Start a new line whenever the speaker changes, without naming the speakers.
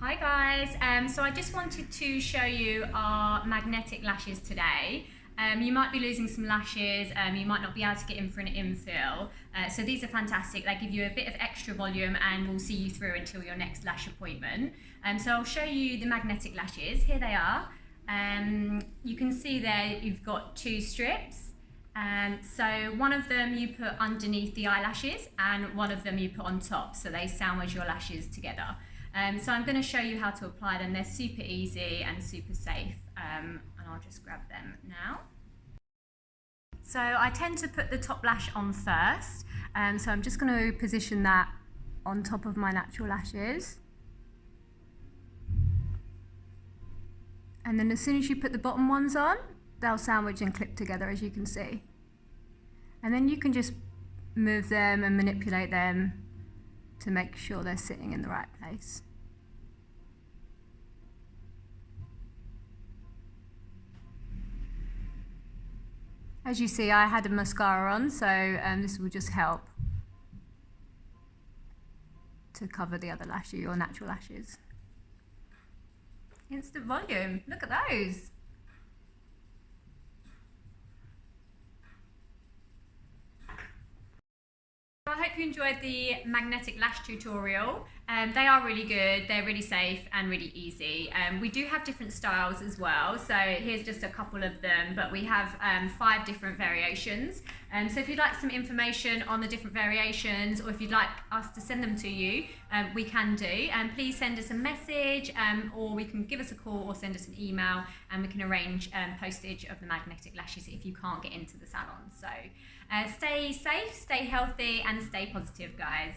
Hi guys, so I just wanted to show you our magnetic lashes today. You might be losing some lashes, you might not be able to get in for an infill. So these are fantastic, they give you a bit of extra volume and will see you through until your next lash appointment. So I'll show you the magnetic lashes, here they are. You can see there you've got two strips. So one of them you put underneath the eyelashes and one of them you put on top, so they sandwich your lashes together. So I'm going to show you how to apply them. They're super easy and super safe, and I'll just grab them now. So I tend to put the top lash on first, so I'm just going to position that on top of my natural lashes. And then as soon as you put the bottom ones on, they'll sandwich and clip together, as you can see. And then you can just move them and manipulate them to make sure they're sitting in the right place. As you see, I had a mascara on, so this will just help to cover the other lashes, your natural lashes. Instant volume, look at those. I hope you enjoyed the magnetic lash tutorial. They are really good, they're really safe and really easy. We do have different styles as well, so here's just a couple of them, but we have 5 different variations. So if you'd like some information on the different variations, or if you'd like us to send them to you, we can do. Please send us a message, or we can give us a call or send us an email, and we can arrange postage of the magnetic lashes if you can't get into the salon. So stay safe, stay healthy and stay positive, guys.